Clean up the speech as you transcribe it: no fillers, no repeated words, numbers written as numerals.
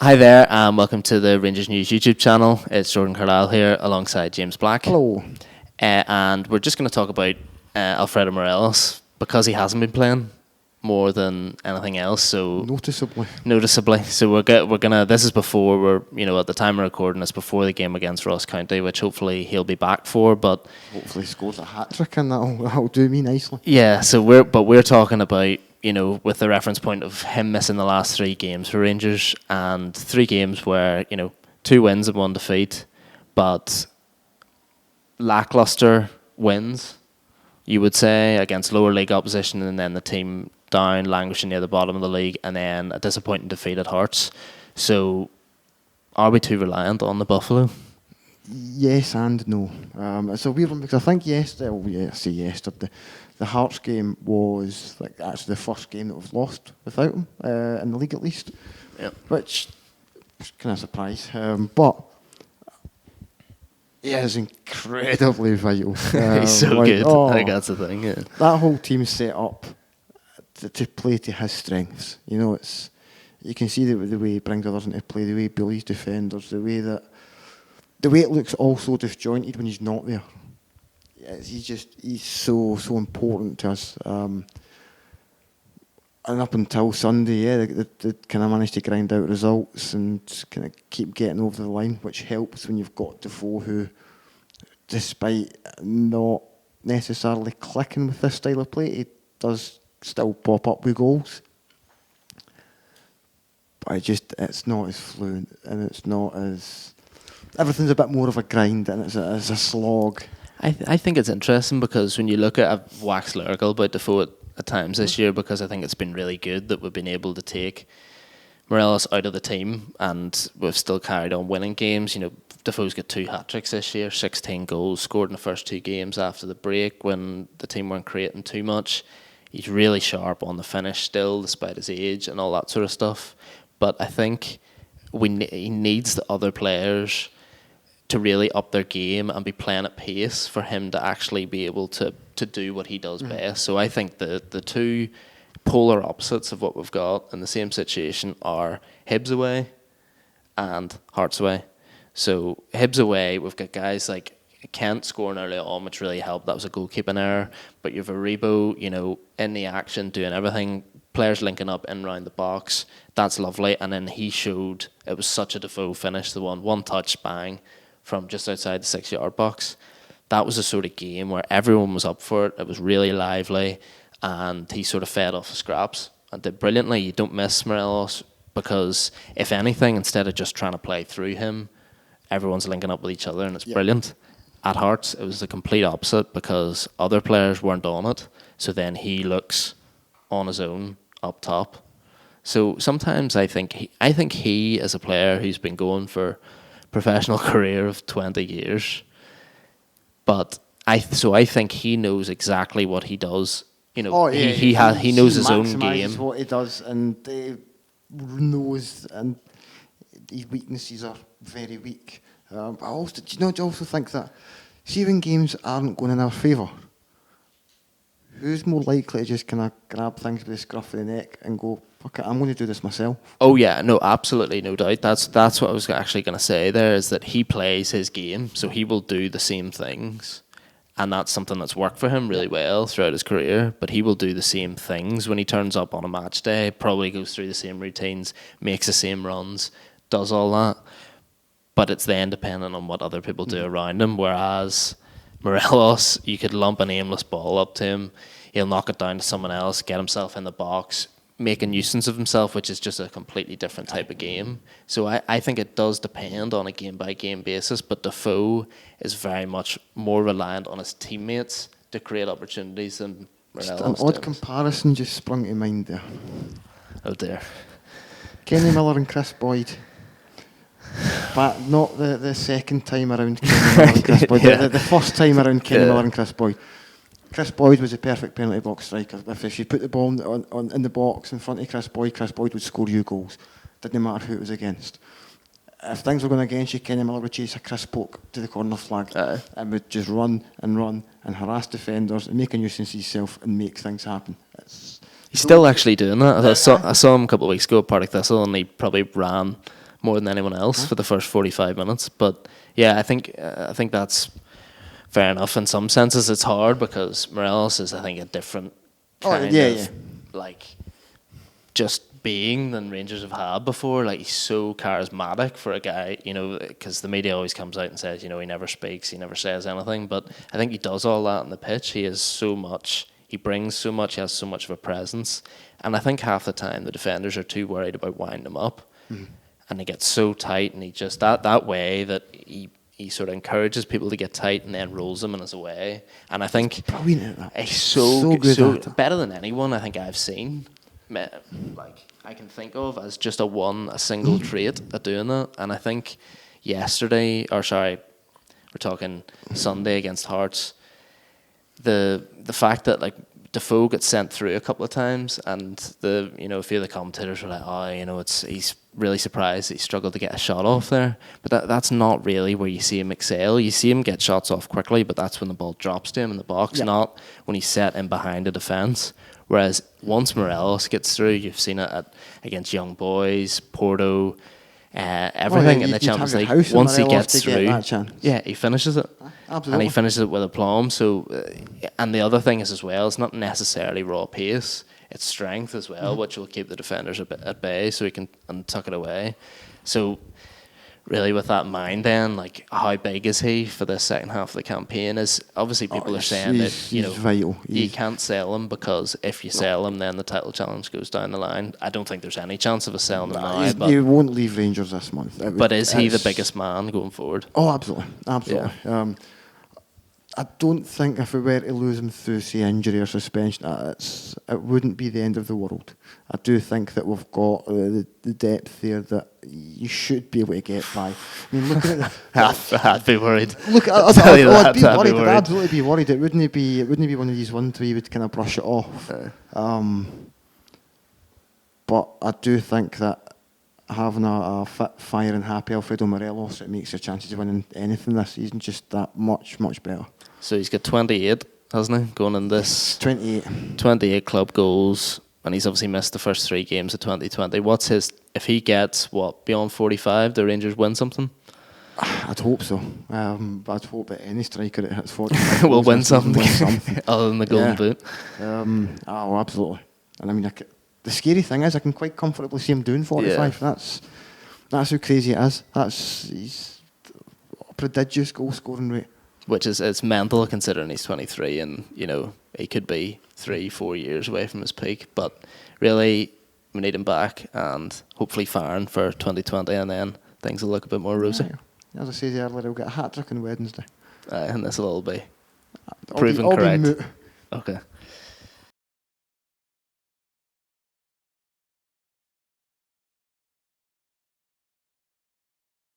Hi there, and welcome to the Rangers News YouTube channel. It's Jordan Carlisle here alongside James Black. Hello. And we're just going to talk about Alfredo Morelos because he hasn't been playing more than anything else. So noticeably. So we're gonna. This is before we're at the time of recording. It's before the game against Ross County, which hopefully he'll be back for. But hopefully he scores a hat trick, and that'll do me nicely. Yeah. So we're talking about, with the reference point of him missing the last 3 games for Rangers, and 3 games where, 2 wins and 1 defeat, but lackluster wins, you would say, against lower league opposition, and then the team down, languishing near the bottom of the league, and then a disappointing defeat at Hearts. So are we too reliant on the Buffalo? Yes and no. It's a weird one because I think yesterday, the Hearts game was actually the first game that we've lost without him in the league at least. Yep. Which was kind of a surprise. But he is incredibly vital. He's so good. I think that's the thing. Yeah. That whole team's set up to play to his strengths. You can see the way he brings others into play, the way he bullies defenders, the way it looks all so disjointed when he's not there. He's so important to us. And up until Sunday, they kind of managed to grind out results and kind of keep getting over the line, which helps when you've got Defoe, who, despite not necessarily clicking with this style of play, he does still pop up with goals. But it's not as fluent, and it's not as... Everything's a bit more of a grind, and it's a slog. I think it's interesting because when you look at... I've waxed lyrical about Defoe at times this year because I think it's been really good that we've been able to take Morelos out of the team and we've still carried on winning games. Defoe's got 2 hat-tricks this year, 16 goals, scored in the first 2 games after the break when the team weren't creating too much. He's really sharp on the finish still, despite his age and all that sort of stuff. But I think he needs the other players to really up their game and be playing at pace for him to actually be able to do what he does best. So I think the 2 polar opposites of what we've got in the same situation are Hibs away and Hearts away. So Hibs away, we've got guys like Kent scoring early on, which really helped. That was a goalkeeping error. But you have Aribo, in the action, doing everything. Players linking up in around the box. That's lovely. And then he showed, it was such a Defoe finish, the one touch, bang, from just outside the 6-yard box. That was a sort of game where everyone was up for it. It was really lively. And he sort of fed off the scraps and did brilliantly. You don't miss Morelos because, if anything, instead of just trying to play through him, everyone's linking up with each other and it's brilliant. At Hearts, it was the complete opposite because other players weren't on it. So then he looks on his own up top. So sometimes I think he is a player who's been going for professional career of 20 years. But I think he knows exactly what he does. He knows his own game. What he does, and he knows, and his weaknesses are very weak. But also, do you also think that, see when games aren't going in our favour, who's more likely to just kind of grab things by the scruff of the neck and go, fuck it, I'm going to do this myself? Oh yeah, no, absolutely, no doubt. That's what I was actually going to say there, is that he plays his game, so he will do the same things. And that's something that's worked for him really well throughout his career. But he will do the same things when he turns up on a match day, probably goes through the same routines, makes the same runs, does all that. But it's then dependent on what other people do around him. Whereas Morelos, you could lump an aimless ball up to him, he'll knock it down to someone else, get himself in the box, make a nuisance of himself, which is just a completely different type of game. So I think it does depend on a game-by-game basis, but Defoe is very much more reliant on his teammates to create opportunities than Morelos. An odd comparison just sprung to mind there. Oh dear. Kenny Miller and Chris Boyd. But not the second time around Kenny Miller and Chris Boyd. The first time around Kenny Miller and Chris Boyd. Chris Boyd was a perfect penalty box striker. If you put the ball in the box in front of Chris Boyd would score you goals. Didn't matter who it was against. If things were going against you, Kenny Miller would chase a crisp poke to the corner flag and would just run and harass defenders and make a nuisance of himself and make things happen. He's still actually doing that. I saw him a couple of weeks ago at Partick Thistle, and he probably ran more than anyone else for the first 45 minutes. But yeah, I think that's fair enough. In some senses, it's hard because Morelos is, I think, a different kind of like just being than Rangers have had before. Like, he's so charismatic for a guy, you know, because the media always comes out and says, you know, he never speaks, he never says anything. But I think he does all that on the pitch. He is so much. He brings so much. He has so much of a presence. And I think half the time the defenders are too worried about winding him up, and they get so tight. And he just that way that he sort of encourages people to get tight and then rolls them in his way. And I think he's so good at that. Better than anyone I think I've seen. Like, I can think of as just a single trait at doing that. And I think we're talking Sunday against Hearts, the fact that like Defoe got sent through a couple of times, and a few of the commentators were like, he's really surprised he struggled to get a shot off there. But that's not really where you see him excel. You see him get shots off quickly, but that's when the ball drops to him in the box, not when he's set in behind a defence. Whereas once Morelos gets through, you've seen it against Young Boys, Porto, everything in the Champions League. Once he gets through, he finishes it. Absolutely. And he finishes it with aplomb. So, and the other thing is as well, it's not necessarily raw pace, it's strength as well, which will keep the defenders at bay so he can tuck it away. So, really, with that in mind, then, like, how big is he for the second half of the campaign? Is obviously people are saying that vital. You can't sell him because if you sell him, then the title challenge goes down the line. I don't think there's any chance of us selling him now. But he won't leave Rangers this month. But is he the biggest man going forward? Oh, absolutely. Yeah. I don't think if we were to lose him through, say, injury or suspension, it wouldn't be the end of the world. I do think that we've got the depth there that you should be able to get by. I mean, looking at I'd be worried. Look, I'd be worried. I'd absolutely be worried. It wouldn't be one of these ones where you would kind of brush it off. But I do think that having a fit, fire and happy Alfredo Morelos, it makes your chances of winning anything this season just that much, much better. So he's got 28, hasn't he, going in this? 28 club goals, and he's obviously missed the first 3 games of 2020. What's his, if he gets, beyond 45, the Rangers win something? I'd hope so. I'd hope that any striker that hits 45 will win something. Other than the Golden Boot. Absolutely. And I mean, the scary thing is I can quite comfortably see him doing 45. Yeah. That's how crazy it is. He's a prodigious goal scoring rate. Which is, it's mental considering he's 23 and, he could be 3-4 years away from his peak. But really, we need him back and hopefully firing for 2020, and then things will look a bit more rosy. Yeah. As I said earlier, he'll get a hat-trick on Wednesday. And this will all be proven correct. Okay.